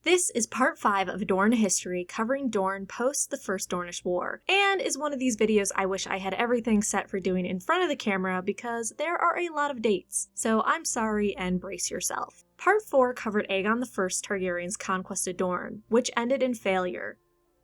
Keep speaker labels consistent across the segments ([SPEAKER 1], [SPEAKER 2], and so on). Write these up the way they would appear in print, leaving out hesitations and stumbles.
[SPEAKER 1] This is part 5 of Dorne history covering Dorne post the First Dornish War, and is one of these videos I wish I had everything set for doing in front of the camera because there are a lot of dates, so I'm sorry and brace yourself. Part 4 covered Aegon I Targaryen's conquest of Dorne, which ended in failure.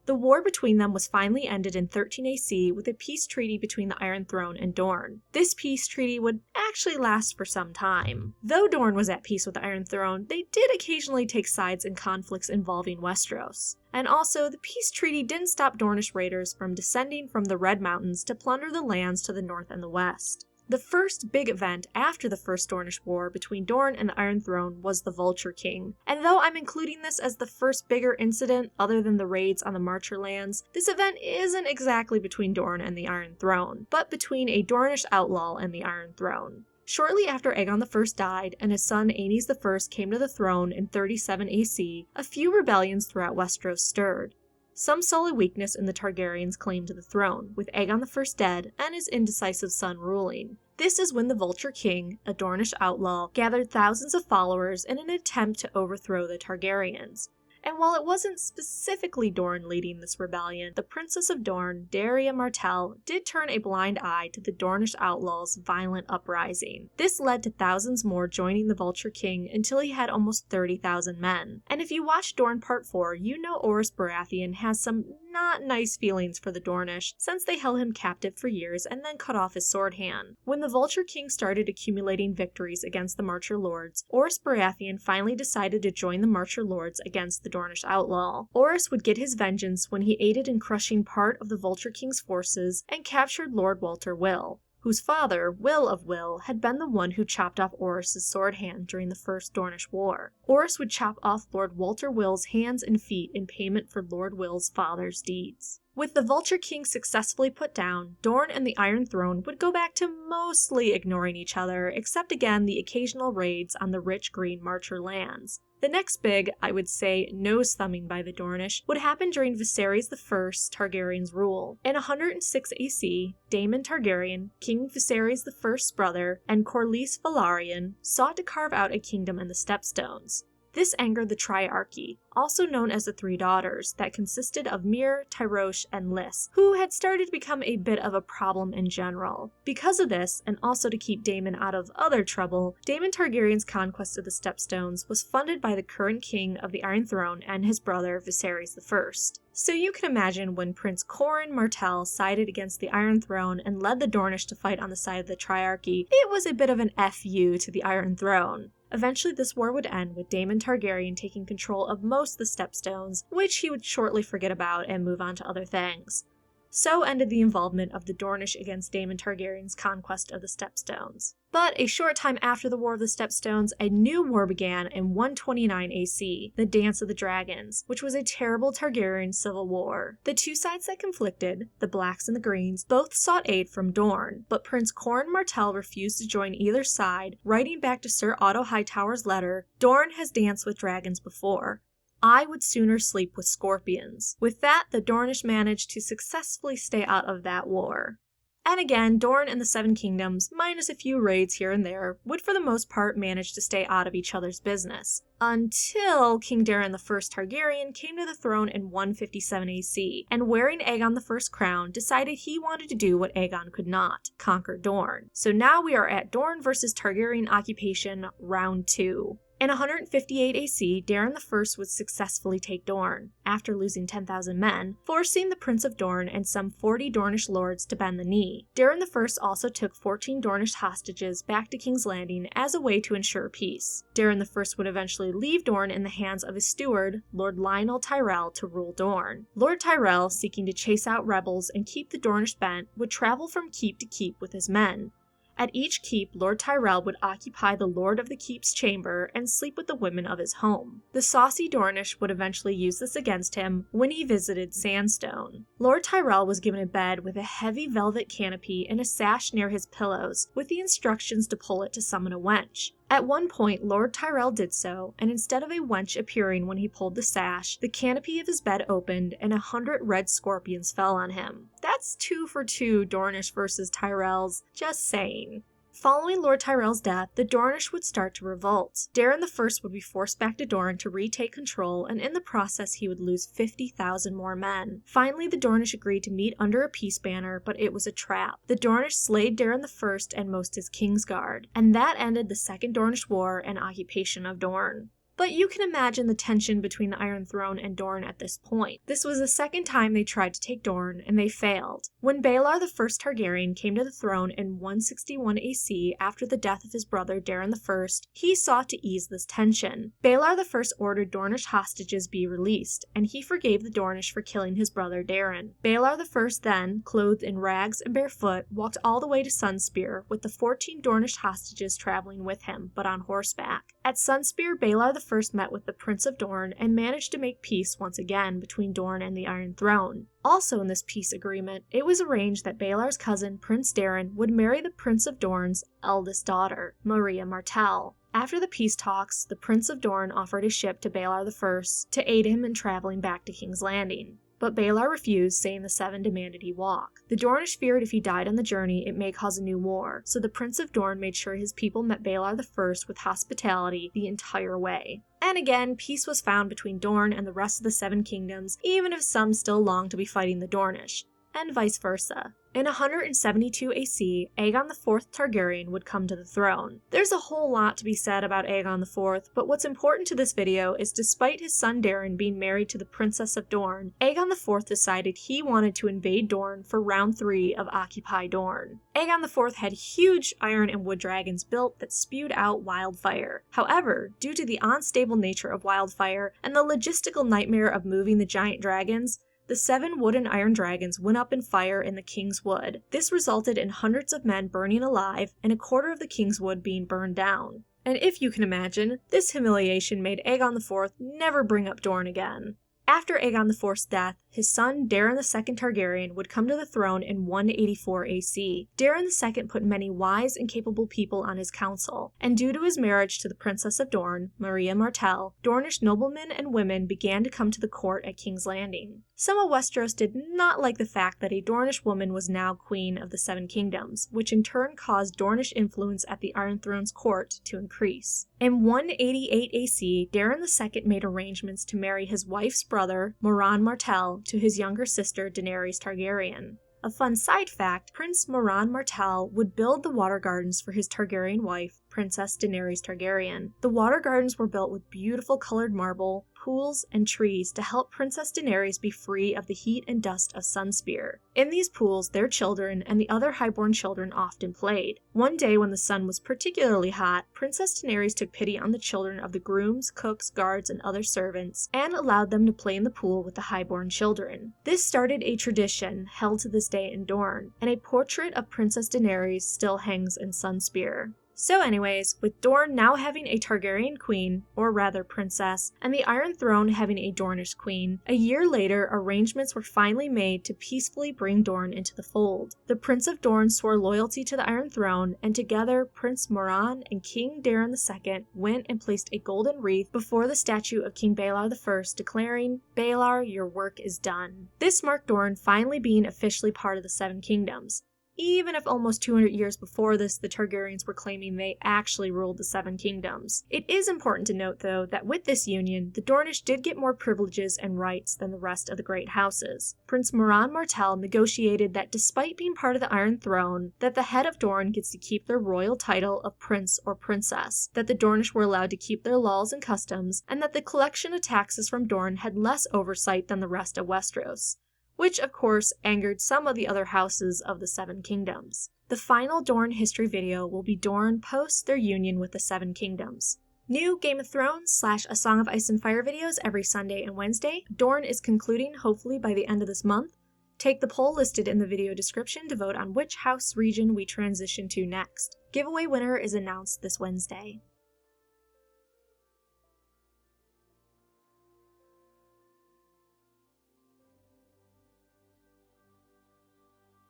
[SPEAKER 1] The war between them was finally ended in 13 AC with a peace treaty between the Iron Throne and Dorne. This peace treaty would actually last for some time. Though Dorne was at peace with the Iron Throne, they did occasionally take sides in conflicts involving Westeros. And also, the peace treaty didn't stop Dornish raiders from descending from the Red Mountains to plunder the lands to the north and the west. The first big event after the First Dornish War between Dorne and the Iron Throne was the Vulture King, and though I'm including this as the first bigger incident other than the raids on the Marcher lands, this event isn't exactly between Dorne and the Iron Throne, but between a Dornish outlaw and the Iron Throne. Shortly after Aegon I died and his son Aenys I came to the throne in 37 AC, a few rebellions throughout Westeros stirred. Some saw a weakness in the Targaryens' claim to the throne, with Aegon I dead and his indecisive son ruling. This is when the Vulture King, a Dornish outlaw, gathered thousands of followers in an attempt to overthrow the Targaryens. And while it wasn't specifically Dorne leading this rebellion, the Princess of Dorne, Daeron I, did turn a blind eye to the Dornish outlaws' violent uprising. This led to thousands more joining the Vulture King until he had almost 30,000 men. And if you watch Dorne Part 4, you know Orys Baratheon has some not nice feelings for the Dornish, since they held him captive for years and then cut off his sword hand. When the Vulture King started accumulating victories against the Marcher Lords, Orys Baratheon finally decided to join the Marcher Lords against the Dornish outlaw. Orys would get his vengeance when he aided in crushing part of the Vulture King's forces and captured Lord Walter Will, whose father, Will of Will, had been the one who chopped off Orys' sword hand during the First Dornish War. Orys would chop off Lord Walter Will's hands and feet in payment for Lord Will's father's deeds. With the Vulture King successfully put down, Dorne and the Iron Throne would go back to mostly ignoring each other, except again the occasional raids on the rich green Marcher lands. The next big, I would say, nose-thumbing by the Dornish would happen during Viserys I Targaryen's rule. In 106 AC, Daemon Targaryen, King Viserys I's brother, and Corlys Velaryon sought to carve out a kingdom in the Stepstones. This angered the Triarchy, also known as the Three Daughters, that consisted of Myr, Tyrosh, and Lys, who had started to become a bit of a problem in general. Because of this, and also to keep Daemon out of other trouble, Daemon Targaryen's conquest of the Stepstones was funded by the current king of the Iron Throne and his brother Viserys I. So you can imagine when Prince Corin Martell sided against the Iron Throne and led the Dornish to fight on the side of the Triarchy, it was a bit of an FU to the Iron Throne. Eventually this war would end with Daemon Targaryen taking control of most of the Stepstones, which he would shortly forget about and move on to other things. So ended the involvement of the Dornish against Daemon Targaryen's conquest of the Stepstones. But a short time after the War of the Stepstones, a new war began in 129 AC, the Dance of the Dragons, which was a terrible Targaryen civil war. The two sides that conflicted, the Blacks and the Greens, both sought aid from Dorne, but Prince Corin Martell refused to join either side, writing back to Sir Otto Hightower's letter, "Dorne has danced with dragons before. I would sooner sleep with scorpions." With that, the Dornish managed to successfully stay out of that war. And again, Dorne and the Seven Kingdoms, minus a few raids here and there, would for the most part manage to stay out of each other's business. Until King Daeron I Targaryen came to the throne in 157 AC, and wearing Aegon I's crown, decided he wanted to do what Aegon could not, conquer Dorne. So now we are at Dorne vs Targaryen occupation, round 2. In 158 AC, Daeron I would successfully take Dorne, after losing 10,000 men, forcing the Prince of Dorne and some 40 Dornish lords to bend the knee. Daeron I also took 14 Dornish hostages back to King's Landing as a way to ensure peace. Daeron I would eventually leave Dorne in the hands of his steward, Lord Lionel Tyrell, to rule Dorne. Lord Tyrell, seeking to chase out rebels and keep the Dornish bent, would travel from keep to keep with his men. At each keep, Lord Tyrell would occupy the Lord of the Keep's chamber and sleep with the women of his home. The saucy Dornish would eventually use this against him when he visited Sandstone. Lord Tyrell was given a bed with a heavy velvet canopy and a sash near his pillows, with the instructions to pull it to summon a wench. At one point, Lord Tyrell did so, and instead of a wench appearing when he pulled the sash, the canopy of his bed opened and 100 red scorpions fell on him. That's 2 for 2 Dornish versus Tyrells, just saying. Following Lord Tyrell's death, the Dornish would start to revolt. Daeron I would be forced back to Dorne to retake control, and in the process he would lose 50,000 more men. Finally, the Dornish agreed to meet under a peace banner, but it was a trap. The Dornish slayed Daeron I and most his Kingsguard, and that ended the Second Dornish War and occupation of Dorne. But you can imagine the tension between the Iron Throne and Dorne at this point. This was the second time they tried to take Dorne, and they failed. When Baelor I Targaryen came to the throne in 161 AC after the death of his brother Daeron I, he sought to ease this tension. Baelor I ordered Dornish hostages be released, and he forgave the Dornish for killing his brother Daeron. Baelor I then, clothed in rags and barefoot, walked all the way to Sunspear, with the 14 Dornish hostages traveling with him, but on horseback. At Sunspear, Baelor I met with the Prince of Dorne and managed to make peace once again between Dorne and the Iron Throne. Also in this peace agreement, it was arranged that Baelor's cousin, Prince Daeron, would marry the Prince of Dorne's eldest daughter, Maria Martell. After the peace talks, the Prince of Dorne offered a ship to Baelor I to aid him in traveling back to King's Landing. But Baelor refused, saying the Seven demanded he walk. The Dornish feared if he died on the journey, it may cause a new war, so the Prince of Dorne made sure his people met Baelor I with hospitality the entire way. And again, peace was found between Dorne and the rest of the Seven Kingdoms, even if some still longed to be fighting the Dornish, and vice versa. In 172 AC, Aegon IV Targaryen would come to the throne. There's a whole lot to be said about Aegon IV, but what's important to this video is despite his son Daeron being married to the Princess of Dorne, Aegon IV decided he wanted to invade Dorne for round 3 of Occupy Dorne. Aegon IV had huge iron and wood dragons built that spewed out wildfire. However, due to the unstable nature of wildfire and the logistical nightmare of moving the giant dragons, the 7 wood and iron dragons went up in fire in the King's Wood. This resulted in hundreds of men burning alive and a quarter of the King's Wood being burned down. And if you can imagine, this humiliation made Aegon IV never bring up Dorne again. After Aegon IV's death, his son Daeron II Targaryen would come to the throne in 184 AC. Daeron II put many wise and capable people on his council, and due to his marriage to the Princess of Dorne, Maria Martell, Dornish noblemen and women began to come to the court at King's Landing. Some of Westeros did not like the fact that a Dornish woman was now queen of the Seven Kingdoms, which in turn caused Dornish influence at the Iron Throne's court to increase. In 188 AC, Daeron II made arrangements to marry his wife's brother, Moran Martell, to his younger sister, Daenerys Targaryen. A fun side fact, Prince Moran Martell would build the water gardens for his Targaryen wife, Princess Daenerys Targaryen. The water gardens were built with beautiful colored marble, pools, and trees to help Princess Daenerys be free of the heat and dust of Sunspear. In these pools, their children and the other highborn children often played. One day when the sun was particularly hot, Princess Daenerys took pity on the children of the grooms, cooks, guards, and other servants, and allowed them to play in the pool with the highborn children. This started a tradition held to this day in Dorne, and a portrait of Princess Daenerys still hangs in Sunspear. So anyways, with Dorne now having a Targaryen queen, or rather princess, and the Iron Throne having a Dornish queen, a year later arrangements were finally made to peacefully bring Dorne into the fold. The Prince of Dorne swore loyalty to the Iron Throne, and together Prince Moran and King Daeron II went and placed a golden wreath before the statue of King Baelor I, declaring, "Baelor, your work is done." This marked Dorne finally being officially part of the Seven Kingdoms. Even if almost 200 years before this, the Targaryens were claiming they actually ruled the Seven Kingdoms. It is important to note, though, that with this union, the Dornish did get more privileges and rights than the rest of the great houses. Prince Moran Martell negotiated that despite being part of the Iron Throne, that the head of Dorne gets to keep their royal title of prince or princess, that the Dornish were allowed to keep their laws and customs, and that the collection of taxes from Dorne had less oversight than the rest of Westeros, which of course angered some of the other houses of the Seven Kingdoms. The final Dorne history video will be Dorne post their union with the Seven Kingdoms. New Game of Thrones / A Song of Ice and Fire videos every Sunday and Wednesday. Dorne is concluding hopefully by the end of this month. Take the poll listed in the video description to vote on which house region we transition to next. Giveaway winner is announced this Wednesday.